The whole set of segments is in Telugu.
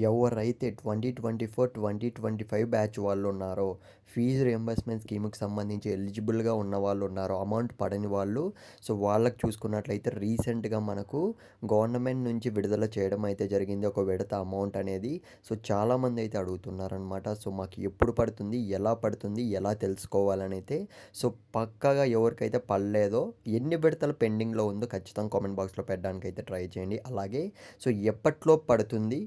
ఎవరైతే 2024, 2025 బ్యాచ్ వాళ్ళున్నారో, ఫీజు రీయింబర్స్‌మెంట్ స్కీమ్‌కి సంబంధించి ఎలిజిబుల్‌గా ఉన్న వాళ్ళున్నారో, అమౌంట్ పడని వాళ్ళు, సో, వాళ్ళకి చూసుకున్నట్లయితే రీసెంట్‌గా మనకు గవర్నమెంట్ నుంచి విడుదల చేయడం అయితే జరిగింది. ఒక విడత అమౌంట్ అనేది. సో, చాలామందైతే అడుగుతున్నారనమాట. సో, మాకు ఎప్పుడు పడుతుంది? ఎలా పడుతుంది? ఎలా తెలుసుకోవాలనైతే సో, పక్కాగా ఎవరికైతే పడలేదో, ఎన్ని విడతలు పెండింగ్‌లో ఉందో ఖచ్చితంగా కామెంట్ బాక్స్‌లో పెట్టడానికైతే ట్రై చేయండి. అలాగే సో, ఎప్పట్లోపు పడుతుంది?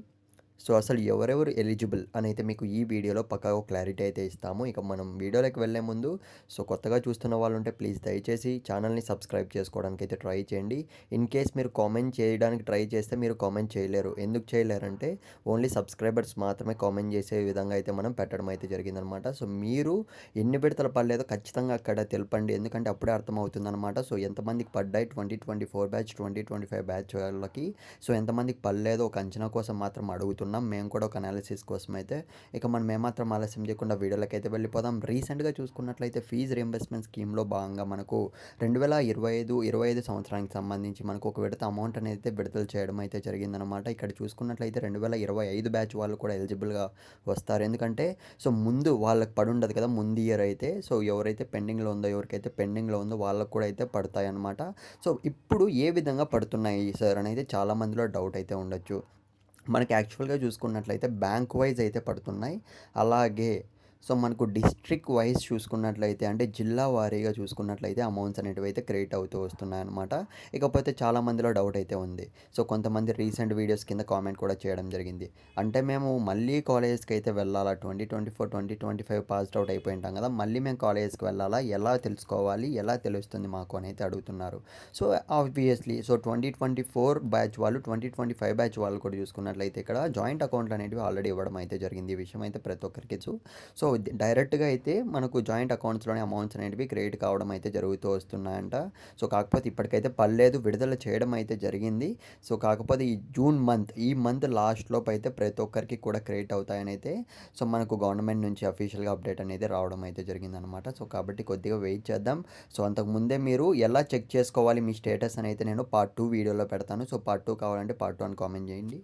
సో, అసలు ఎవరెవరు ఎలిజిబుల్ అనైతే మీకు ఈ వీడియోలో పక్కాగా క్లారిటీ అయితే ఇస్తాము. ఇక మనం వీడియోలోకి వెళ్ళే ముందు సో, కొత్తగా చూస్తున్న వాళ్ళుంటే ప్లీజ్ దయచేసి ఛానల్‌ని సబ్స్క్రైబ్ చేసుకోవడానికైతే ట్రై చేయండి. ఇన్ కేస్ మీరు కామెంట్ చేయడానికి ట్రై చేస్తే మీరు కామెంట్ చేయలేరు. ఎందుకు చేయలేరంటే ఓన్లీ సబ్స్క్రైబర్స్ మాత్రమే కామెంట్ చేసే విధంగా అయితే మనం పెట్టడం అయితే జరిగిందనమాట. సో, మీరు ఎన్ని విడతలు పడలేదో ఖచ్చితంగా అక్కడ తెలపండి. ఎందుకంటే అప్పుడే అర్థమవుతుందనమాట. సో, ఎంతమందికి పడ్డాయి 2024 బ్యాచ్, 2025 బ్యాచ్ వాళ్ళకి సో, ఎంతమందికి పడలేదో ఒక అంచనా కోసం మాత్రం అడుగుతున్నాం. మేము కూడా ఒక అనాలిసిస్ కోసం అయితే. ఇక మనం ఏమాత్రం ఆలస్యం చేయకుండా వీడియోలకైతే వెళ్ళిపోదాం. రీసెంట్‌గా చూసుకున్నట్లయితే ఫీజ్ రీయింబర్స్‌మెంట్ స్కీమ్‌లో భాగంగా మనకు 2025 సంవత్సరానికి సంబంధించి మనకు ఒక విడత అమౌంట్ అనేది విడుదల చేయడం అయితే జరిగిందనమాట. ఇక్కడ చూసుకున్నట్లయితే 2025 బ్యాచ్ వాళ్ళు కూడా ఎలిజిబుల్‌గా వస్తారు. ఎందుకంటే సో, ముందు వాళ్ళకి పడుండదు కదా! ముందు ఇయర్ అయితే. సో, ఎవరైతే పెండింగ్‌లో ఉందో, ఎవరికైతే పెండింగ్‌లో ఉందో వాళ్ళకి కూడా అయితే పడతాయన్నమాట. సో, ఇప్పుడు ఏ విధంగా పడుతున్నాయి సార్ అనేది చాలా మందిలో డౌట్ అయితే ఉండొచ్చు. మనకి యాక్చువల్‌గా చూసుకున్నట్లయితే బ్యాంక్ వైస్ అయితే పడుతున్నాయి. అలాగే సో, మనకు డిస్ట్రిక్ట్ వైస్ చూసుకున్నట్లయితే అంటే జిల్లా వారీగా చూసుకున్నట్లయితే అమౌంట్స్ అనేటివైతే క్రియేట్ అవుతూ వస్తున్నాయన్నమాట. ఇకపోతే చాలా మందిలో డౌట్ అయితే ఉంది. సో, కొంతమంది రీసెంట్ వీడియోస్ కింద కామెంట్ కూడా చేయడం జరిగింది. అంటే మేము మళ్ళీ కాలేజ్‌కి అయితే వెళ్ళాలా? 2024, 2025 పాస్డ్ అవుట్ అయిపోయి ఉంటాం కదా! మళ్ళీ మేము కాలేజ్‌కి వెళ్ళాలా? ఎలా తెలుసుకోవాలి? ఎలా తెలుస్తుంది మాకు అని అయితే అడుగుతున్నారు. సో, ఆబ్వియస్లీ సో, 2024 బ్యాచ్ వాళ్ళు, 2025 బ్యాచ్ వాళ్ళు కూడా చూసుకున్నట్లయితే ఇక్కడ జాయింట్ అకౌంట్లు అనేటివి ఆల్రెడీ ఇవ్వడం అయితే జరిగింది. ఈ విషయం అయితే ప్రతి ఒక్కరికి తెలుసు. సో, డైరెక్ట్‌గా అయితే మనకు జాయింట్ అకౌంట్స్‌లోనే అమౌంట్స్ అనేటివి క్రెడిట్ కావడం అయితే జరుగుతూ వస్తున్నాయంట. సో, కాకపోతే ఇప్పటికైతే పడలేదు. విడుదల చేయడం అయితే జరిగింది. సో, కాకపోతే ఈ మంత్ లాస్ట్ లోపు అయితే ప్రతి ఒక్కరికి కూడా క్రెడిట్ అవుతాయనైతే సో, మనకు గవర్నమెంట్ నుంచి అఫీషియల్‌గా అప్డేట్ అనేది రావడం అయితే జరిగిందనమాట. సో, కాబట్టి కొద్దిగా వెయిట్ చేద్దాం. సో, అంతకుముందే మీరు ఎలా చెక్ చేసుకోవాలి మీ స్టేటస్ అని అయితే నేను పార్ట్ 2 వీడియోలో పెడతాను. సో, పార్ట్ 2 కావాలంటే పార్ట్ 2 అని కామెంట్ చేయండి.